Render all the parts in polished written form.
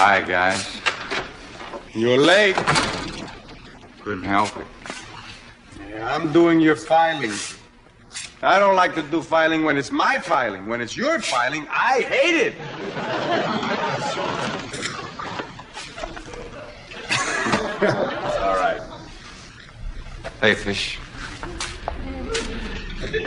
Hi, guys. You're late. Couldn't help it. Yeah, I'm doing your filing. I don't like to do filing when it's my filing. When it's your filing, I hate it. All right. Hey, Fish.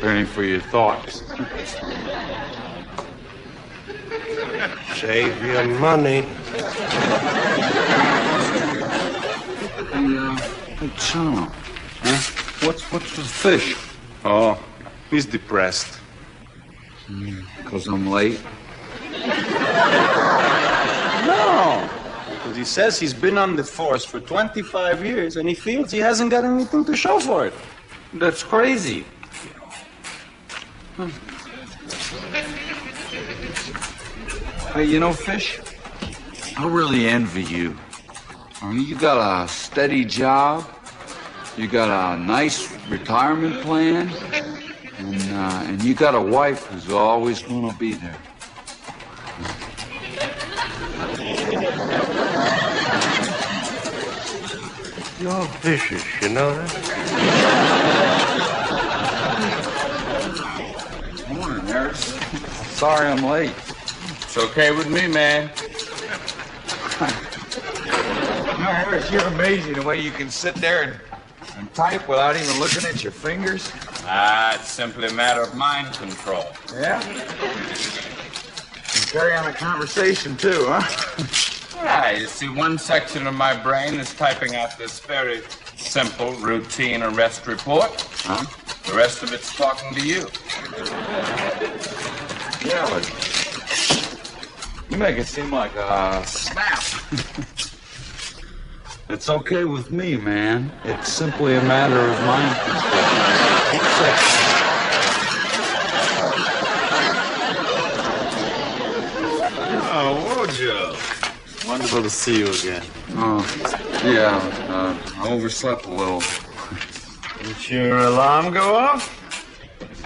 Ready for your thoughts. Save your money. Hey, Chano. Huh? What's with Fish? Oh, he's depressed. Because I'm late? No. Because he says he's been on the force for 25 years and he feels he hasn't got anything to show for it. That's crazy. Hey, you know, Fish, I really envy you. I mean, you got a steady job, you got a nice retirement plan, and you got a wife who's always gonna be there. You're vicious, you know that? Morning, Harris. Sorry I'm late. It's okay with me, man. No, Harris, you're amazing the way you can sit there and type without even looking at your fingers. It's simply a matter of mind control. Yeah? You carry on a conversation, too, huh? Yeah, you see, one section of my brain is typing out this very simple, routine arrest report. Huh? The rest of it's talking to you. Yeah, but you make it seem like a snap. It's okay with me, man. It's simply a matter of mind control. Oh, Wojo. Wonderful to see you again. Yeah, I overslept a little. Did your alarm go off?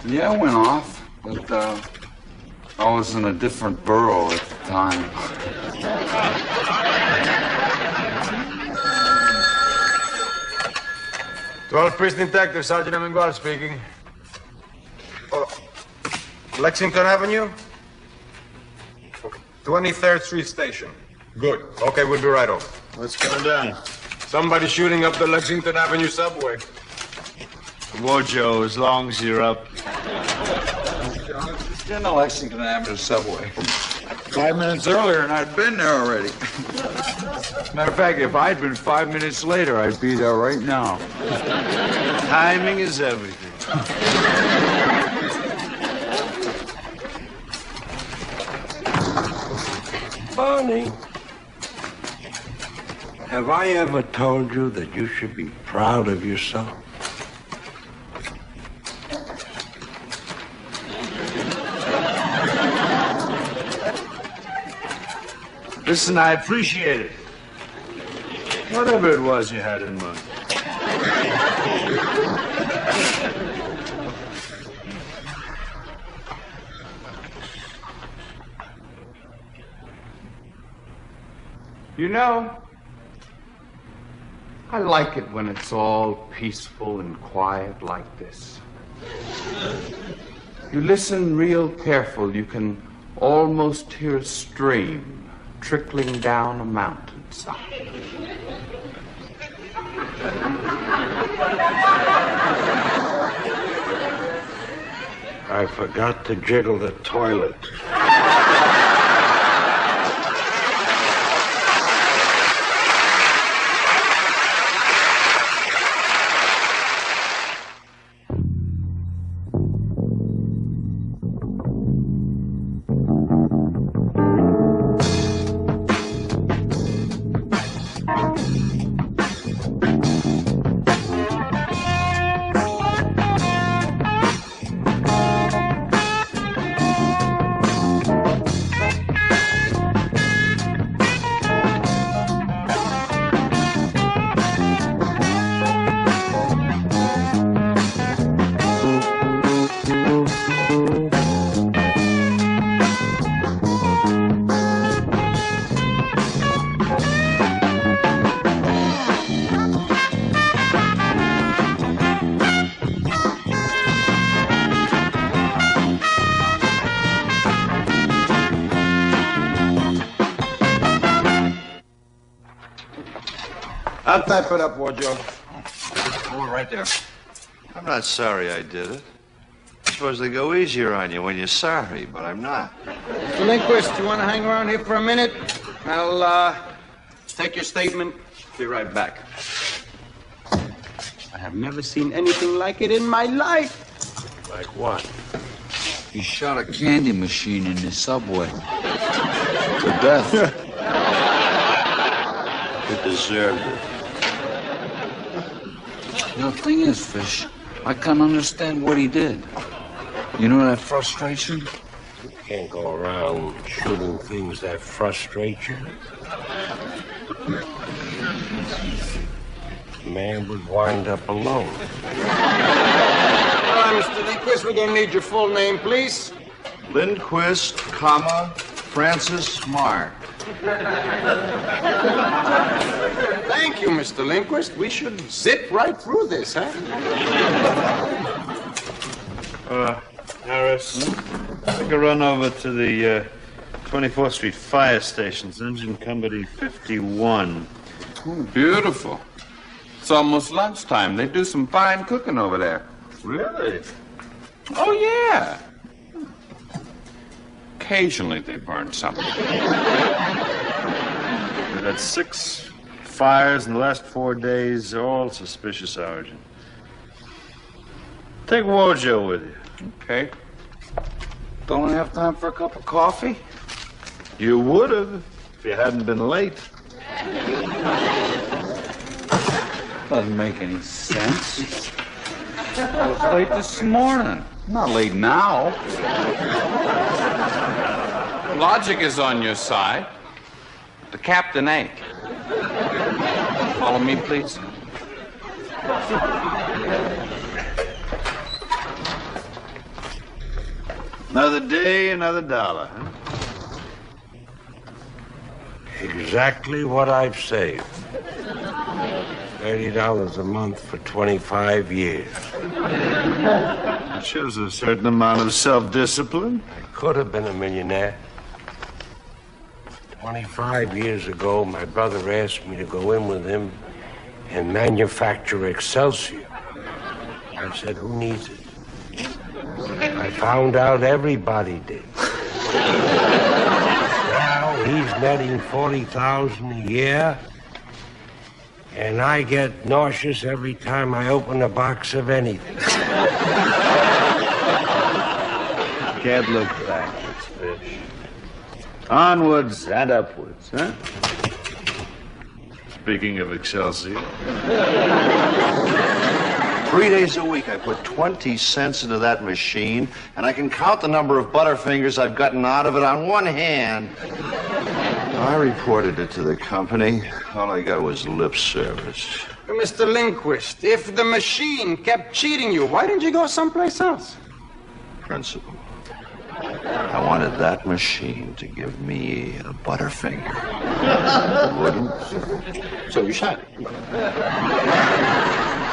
Yeah, it went off, but I was in a different borough at the time. 12th Precinct Detective, Sergeant Amengual speaking. Lexington Avenue? 23rd Street Station. Good. Okay, we'll be right over. What's going down? Somebody shooting up the Lexington Avenue subway. Wojo, as long as you're up. It's in the Lexington Avenue subway. 5 minutes earlier, and I'd been there already. Matter of fact, if I'd been 5 minutes later, I'd be there right now. Timing is everything. Barney, have I ever told you that you should be proud of yourself? Listen, I appreciate it. Whatever it was you had in mind. You know, I like it when it's all peaceful and quiet like this. You listen real careful, you can almost hear a stream trickling down a mountainside. I forgot to jiggle the toilet. I'll type it up, Wojo. Hold it right there. I'm not sorry I did it. I suppose they go easier on you when you're sorry, but I'm not. Mr. Lindquist, you want to hang around here for a minute? I'll take your statement. Be right back. I have never seen anything like it in my life. Like what? He shot a candy machine in the subway. To death. You deserved it. The thing is, Fish, I can't understand what he did. You know that frustration? You can't go around shooting things that frustrate you. Man would wind up alone. All right, Mr. Lindquist, we're going to need your full name, please. Lindquist, comma, Francis Smart. Thank you, Mr. Lindquist. We should zip right through this, huh? Harris, take a run over to the 24th Street Fire Station's engine company 51. Oh, beautiful. It's almost lunchtime. They do some fine cooking over there. Really? Oh, yeah. Occasionally they burn something. We've had 6 fires in the last 4 days, all suspicious origin. Take Wojo with you. Okay. Don't have time for a cup of coffee? You would have if you hadn't been late. Doesn't make any sense. I was late this morning. I'm not late now. Logic is on your side. The captain ain't. Follow me, please. Another day, another dollar, huh? Exactly what I've saved. $30 a month for 25 years. It shows a certain amount of self-discipline. I could have been a millionaire. 25 years ago, my brother asked me to go in with him and manufacture Excelsior. I said, who needs it? I found out everybody did. Now he's netting $40,000 a year, and I get nauseous every time I open a box of anything. Can't look backwards, Fish. Onwards and upwards, huh? Speaking of Excelsior. 3 days a week, I put 20 cents into that machine, and I can count the number of Butterfingers I've gotten out of it on one hand. I reported it to the company. All I got was lip service. Mr. Lindquist, if the machine kept cheating you, why didn't you go someplace else? Principle. I wanted that machine to give me a Butterfinger. It wouldn't. So you shot it.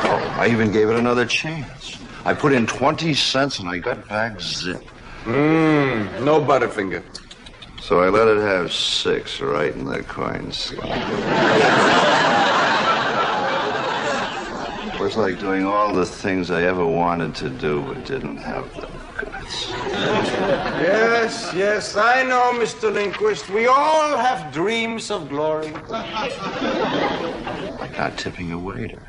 Oh, I even gave it another chance. I put in 20 cents and I got back zip. No Butterfinger. So I let it have 6 right in the coin slot. It was like doing all the things I ever wanted to do but didn't have the guts. Yes, I know, Mr. Lindquist. We all have dreams of glory. Like not tipping a waiter.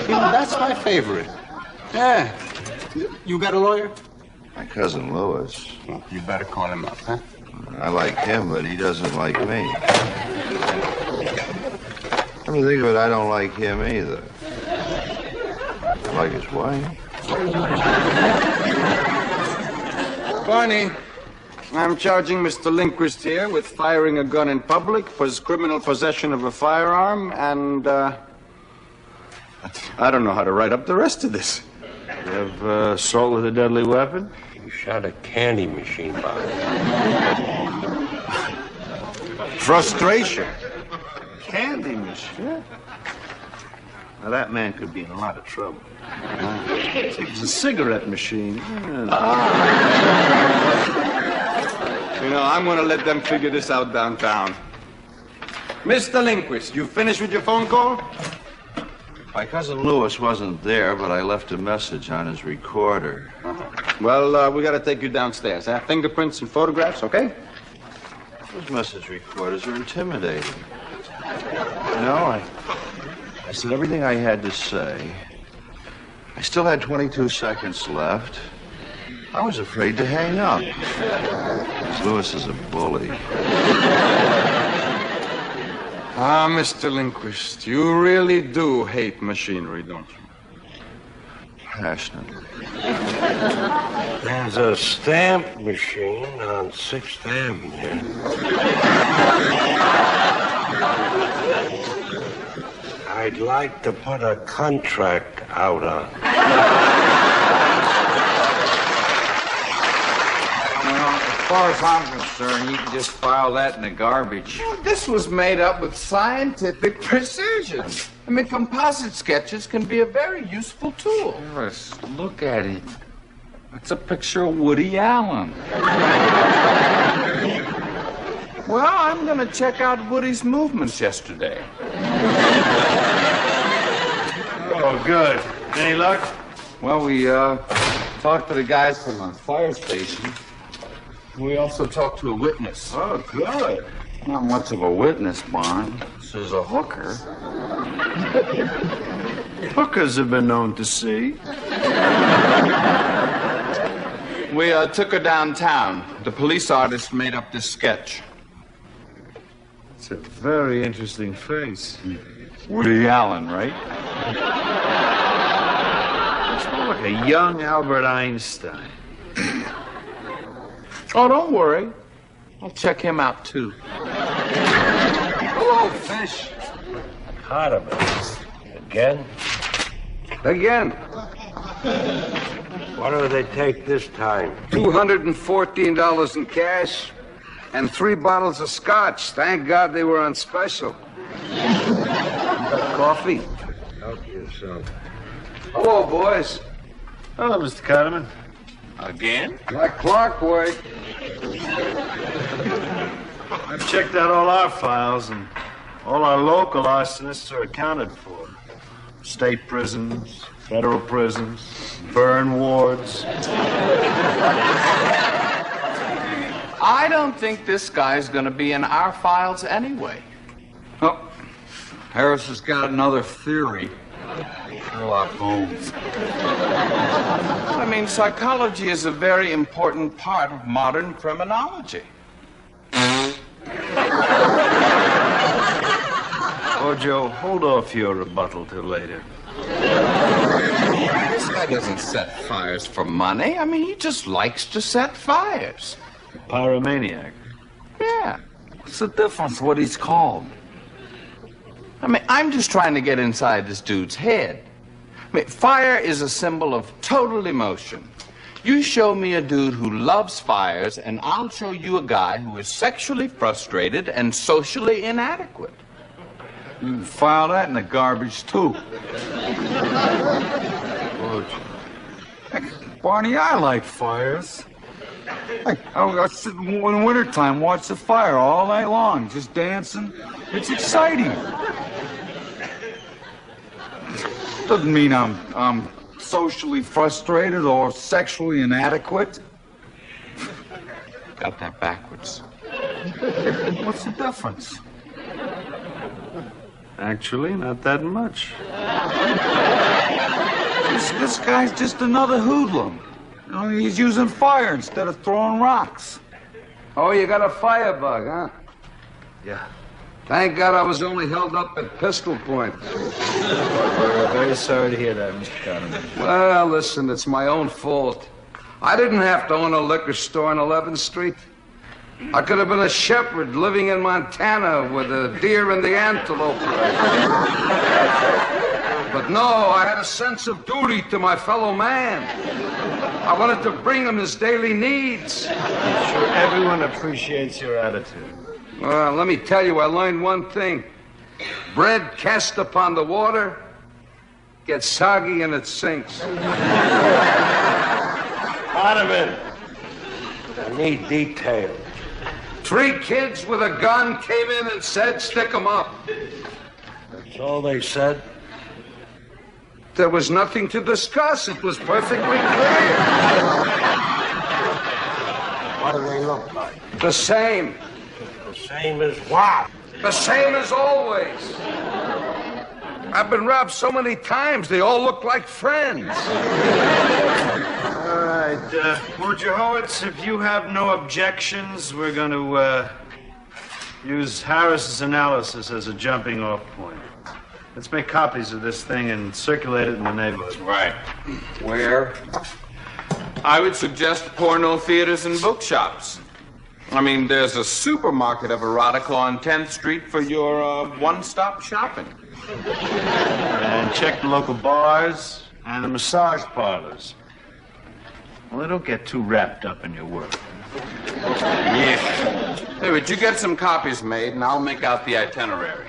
That's my favorite. Yeah. You got a lawyer? My cousin Louis. Well, you better call him up, huh? I like him, but he doesn't like me. Come to think of it, I don't like him either. I like his wife. Barney, I'm charging Mr. Lindquist here with firing a gun in public, criminal possession of a firearm, and, I don't know how to write up the rest of this. You have assault with a deadly weapon? You shot a candy machine bomb. Frustration. Candy machine? Now, that man could be in a lot of trouble. It was a cigarette machine. You know, I'm going to let them figure this out downtown. Mr. Lindquist, you finished with your phone call? My cousin Louis wasn't there, but I left a message on his recorder. Well, we got to take you downstairs. Fingerprints and photographs, okay? Those message recorders are intimidating. You know, I said everything I had to say. I still had 22 seconds left. I was afraid to hang up. Louis is a bully. Ah, Mr. Lindquist, you really do hate machinery, don't you? Passionately. There's a stamp machine on 6th Avenue. I'd like to put a contract out on. As far as I'm concerned, you can just file that in the garbage. This was made up with scientific precision. I mean, composite sketches can be a very useful tool. Yes, look at it. It's a picture of Woody Allen. Well, I'm going to check out Woody's movements yesterday. Oh, good. Any luck? Well, we talked to the guys from the fire station. We also talked to a witness. Oh, good. Not much of a witness, Barn. This is a hooker. Hookers have been known to see. We took her downtown. The police artist made up this sketch. It's a very interesting face. Woody Allen, right? It's more like a young Albert Einstein. Oh, don't worry. I'll check him out, too. Hello, Fish. Hardiman. Again? Again. What do they take this time? $214 in cash and 3 bottles of scotch. Thank God they were on special. Coffee? Help yourself. Hello, boys. Hello, Mr. Carterman. Again? Like clockwork. I've checked out all our files, and all our local arsonists are accounted for. State prisons, federal prisons, burn wards. I don't think this guy's going to be in our files anyway. Oh, Harris has got another theory. Sherlock Holmes. I mean, psychology is a very important part of modern criminology. Oh, Joe, hold off your rebuttal till later. This guy doesn't set fires for money. I mean, he just likes to set fires. Pyromaniac. Yeah. What's the difference what he's called? I mean, I'm just trying to get inside this dude's head. I mean, fire is a symbol of total emotion. You show me a dude who loves fires, and I'll show you a guy who is sexually frustrated and socially inadequate. You can file that in the garbage, too. Barney, I like fires. I sit in wintertime, watch the fire all night long, just dancing. It's exciting. Doesn't mean I'm socially frustrated or sexually inadequate. Got that backwards. What's the difference? Actually, not that much. This guy's just another hoodlum. You know, he's using fire instead of throwing rocks. Oh, you got a firebug, huh? Yeah. Thank God I was only held up at pistol point. We're very sorry to hear that, Mr. Carterman. Well, listen, it's my own fault. I didn't have to own a liquor store on 11th Street. I could have been a shepherd living in Montana with the deer and the antelope. But no, I had a sense of duty to my fellow man. I wanted to bring him his daily needs. I'm sure everyone appreciates your attitude. Well, let me tell you, I learned one thing. Bread cast upon the water gets soggy and it sinks. Carterman, I need details. 3 kids with a gun came in and said, "Stick 'em up." That's all they said? There was nothing to discuss. It was perfectly clear. What do they look like? The same. The same as what? The same as always. I've been robbed so many times, they all look like friends. All right, Wojciechowicz, if you have no objections, we're going to use Harris's analysis as a jumping off point. Let's make copies of this thing and circulate it in the neighborhood. Right. Where? I would suggest porno theaters and bookshops. I mean, there's a supermarket of erotica on 10th Street for your one-stop shopping. And check the local bars and the massage parlors. Well, don't get too wrapped up in your work. Yeah. Hey, would you get some copies made, and I'll make out the itinerary.